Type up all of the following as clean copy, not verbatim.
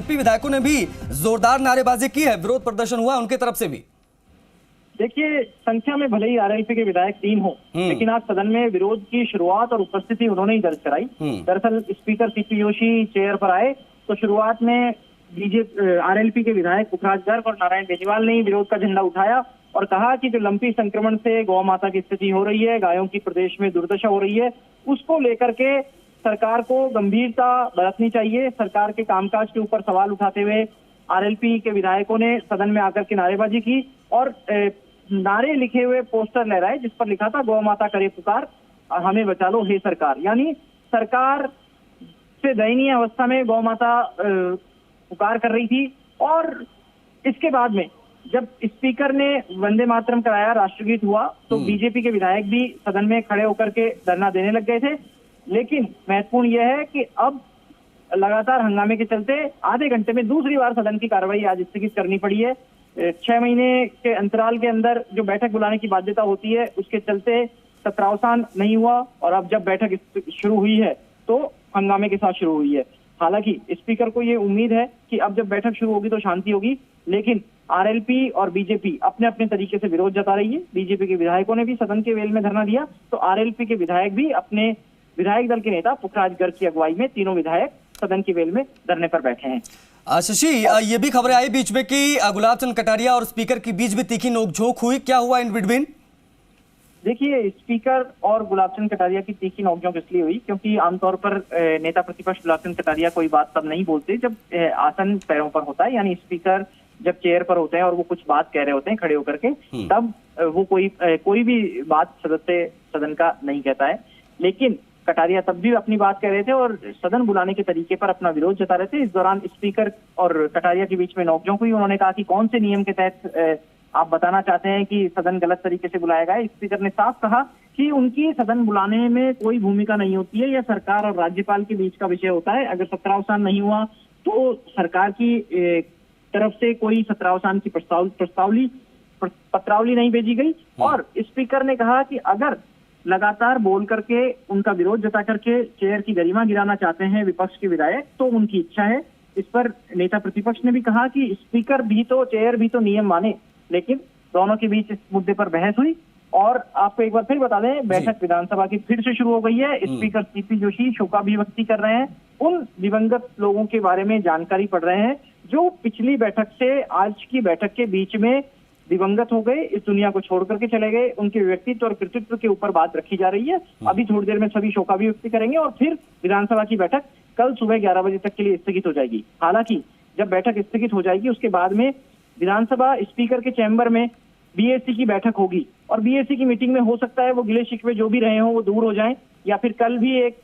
विधायकों ने भी जोरदार नारेबाजी की है, विरोध प्रदर्शन हुआ उनकी तरफ से भी। देखिए, संख्या में भले ही आरएलपी के विधायक 3 हो, लेकिन आज सदन में विरोध की शुरुआत और उपस्थिति उन्होंने ही दर्ज कराई। दरअसल स्पीकर सीपी जोशी चेयर पर आए तो शुरुआत में आरएलपी के विधायक पुखराज गर्ग और नारायण बेनीवाल ने विरोध का झंडा उठाया और कहा कि जो लंपी संक्रमण से गौ माता की स्थिति हो रही है, गायों की प्रदेश में दुर्दशा हो रही है, उसको लेकर के सरकार को गंभीरता बरतनी चाहिए। सरकार के कामकाज के ऊपर सवाल उठाते हुए आरएलपी के विधायकों ने सदन में आकर के नारेबाजी की और नारे लिखे हुए पोस्टर लहराए जिस पर लिखा था गौ माता करे पुकार, हमें बचा लो हे सरकार। यानी सरकार से दयनीय अवस्था में गौ माता पुकार कर रही थी। और इसके बाद में जब स्पीकर ने वंदे मातरम कराया, राष्ट्रगीत हुआ, तो बीजेपी के विधायक भी सदन में खड़े होकर के धरना देने लग गए थे। लेकिन महत्वपूर्ण यह है कि अब लगातार हंगामे के चलते आधे घंटे में दूसरी बार सदन की कार्रवाई आज स्थगित करनी पड़ी है। 6 महीने के अंतराल के अंदर जो बैठक बुलाने की बाध्यता होती है उसके चलते सत्रावसान नहीं हुआ और अब जब बैठक शुरू हुई है तो हंगामे के साथ शुरू हुई है। हालांकि स्पीकर को ये उम्मीद है कि अब जब बैठक शुरू होगी तो शांति होगी, लेकिन आरएलपी और बीजेपी अपने अपने तरीके से विरोध जता रही है। बीजेपी के विधायकों ने भी सदन के वेल में धरना दिया तो आरएलपी के विधायक भी अपने विधायक दल के नेता पुखराज गर्ग की अगुवाई में तीनों विधायक सदन की वेल में धरने पर बैठे हैं। शशि, ये भी खबरें आई बीच में कि गुलाब चंद कटारिया और स्पीकर के बीच भी तीखी नोकझोंक हुई, क्या हुआ इन बिटवीन? देखिए, स्पीकर और गुलाब चंद कटारिया की तीखी नोकझोंक इसलिए हुई क्योंकि आमतौर पर नेता प्रतिपक्ष गुलाब चंद कटारिया कोई बात तब नहीं बोलते जब आसन पैरों पर होता है, यानी स्पीकर जब चेयर पर होते हैं और वो कुछ बात कह रहे होते हैं खड़े होकर के, तब वो कोई भी बात सदस्य सदन का नहीं कहता है। लेकिन कटारिया तब भी अपनी बात कह रहे थे और सदन बुलाने के तरीके पर अपना विरोध जता रहे थे। इस दौरान स्पीकर और कटारिया के बीच में नोकझोंक हुई। उन्होंने कहा कि कौन से नियम के तहत आप बताना चाहते हैं कि सदन गलत तरीके से बुलाया गया है। स्पीकर ने साफ कहा कि उनकी सदन बुलाने में कोई भूमिका नहीं होती है, यह सरकार और राज्यपाल के बीच का विषय होता है। अगर सत्रावसान नहीं हुआ तो सरकार की तरफ से कोई सत्रावसान की पत्रावली नहीं भेजी गई। और स्पीकर ने कहा कि अगर लगातार बोल करके उनका विरोध जता करके चेयर की गरिमा गिराना चाहते हैं विपक्ष के विधायक तो उनकी इच्छा है। इस पर नेता प्रतिपक्ष ने भी कहा कि स्पीकर भी तो चेयर भी तो नियम माने, लेकिन दोनों के बीच इस मुद्दे पर बहस हुई। और आपको एक बार फिर बता दें, बैठक विधानसभा की फिर से शुरू हो गई है। स्पीकर सीपी जोशी शोकाभिव्यक्ति कर रहे हैं, उन दिवंगत लोगों के बारे में जानकारी पढ़ रहे हैं जो पिछली बैठक से आज की बैठक के बीच में दिवंगत हो गए, इस दुनिया को छोड़ करके चले गए। उनके व्यक्तित्व और कृतित्व के ऊपर बात रखी जा रही है। अभी थोड़ी देर में सभी शोकाभिव्यक्ति करेंगे और फिर विधानसभा की बैठक कल सुबह 11 बजे तक के लिए स्थगित हो जाएगी। हालांकि जब बैठक स्थगित हो जाएगी उसके बाद में विधानसभा स्पीकर के चैम्बर में बीएससी की बैठक होगी और बीएससी की मीटिंग में हो सकता है वो गिले शिकवे जो भी रहे हों वो दूर हो जाएं, या फिर कल भी एक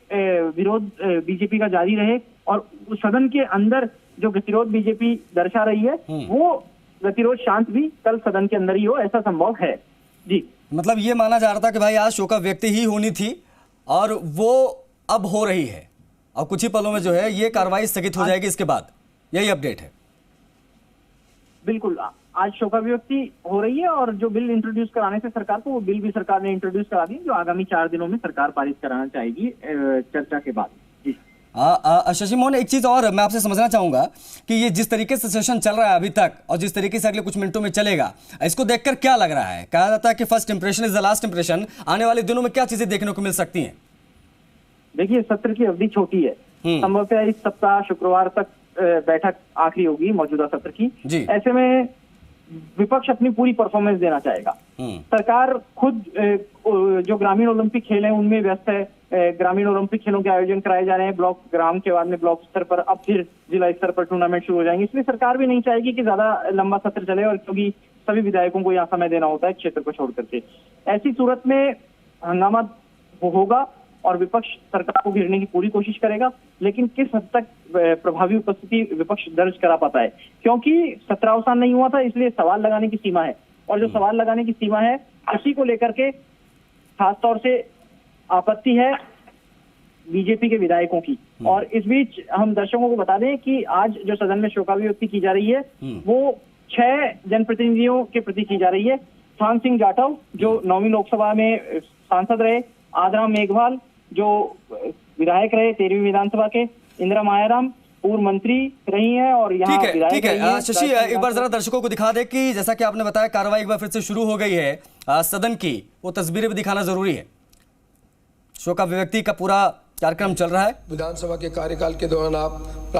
विरोध बीजेपी का जारी रहे और सदन के अंदर जो गतिरोध बीजेपी दर्शा रही है वो गतिरोध शांत भी कल सदन के अंदर ही हो, ऐसा संभव है। जी, मतलब ये माना जा रहा था कि भाई आज शोका व्यक्ति ही होनी थी और वो अब हो रही है और कुछ ही पलों में जो है ये कार्रवाई स्थगित हो जाएगी इसके बाद, यही अपडेट है। बिल्कुल, आज शोकाभिव्यक्ति हो रही है और जो बिल इंट्रोड्यूस कराने से सरकार को, वो बिल भी सरकार ने इंट्रोड्यूस करा दी जो आगामी 4 दिनों में सरकार पारित कराना चाहेगी चर्चा के बाद। शशि मोहन, एक चीज और मैं आपसे समझना चाहूंगा कि ये जिस तरीके से सेशन चल रहा है अभी तक और जिस तरीके से अगले कुछ मिनटों में चलेगा, इसको देखकर क्या लग रहा है? कहा जाता है कि first impression is the last impression. आने वाले दिनों में क्या चीजें देखने को मिल सकती हैं? देखिए, सत्र की अवधि छोटी है, संभवतः इस सप्ताह शुक्रवार तक बैठक आखिरी होगी मौजूदा सत्र की। ऐसे में विपक्ष अपनी पूरी परफॉर्मेंस देना चाहेगा। सरकार खुद जो ग्रामीण ओलंपिक खेल हैं उनमें व्यस्त है। ग्रामीण ओलंपिक खेलों के आयोजन कराए जा रहे हैं, ब्लॉक ग्राम के बाद में ब्लॉक स्तर पर, अब फिर जिला स्तर पर टूर्नामेंट शुरू हो जाएंगे। इसलिए सरकार भी नहीं चाहेगी कि ज्यादा लंबा सत्र चले और क्योंकि सभी विधायकों को यहाँ समय देना होता है क्षेत्र को छोड़ करके। ऐसी सूरत में हंगामा होगा और विपक्ष सरकार को घेरने की पूरी कोशिश करेगा, लेकिन किस हद तक प्रभावी उपस्थिति विपक्ष दर्ज करा पाता है, क्योंकि सत्रावसान नहीं हुआ था इसलिए सवाल लगाने की सीमा है और जो सवाल लगाने की सीमा है उसी को लेकर के खासतौर से आपत्ति है बीजेपी के विधायकों की। और इस बीच हम दर्शकों को बता दें कि आज जो सदन में शोकाभिव्यक्ति की जा रही है वो 6 जनप्रतिनिधियों के प्रति की जा रही है। स्थान सिंह जाटव जो 9वीं लोकसभा में सांसद रहे, आदराम मेघवाल जो विधायक रहे 13वीं विधानसभा के, इंदिरा मायाराम पूर्व मंत्री रही हैं और यहाँ ठीक है, विधायक ठीक है। रही हैं। शशि, एक बार जरा दर्शकों को दिखा दे कि जैसा कि आपने बताया कार्रवाई एक बार फिर से शुरू हो गई है सदन की, वो तस्वीरें भी दिखाना जरूरी है। शोक अभिव्यक्ति का पूरा कार्यक्रम चल रहा है। विधानसभा के कार्यकाल के दौरान आप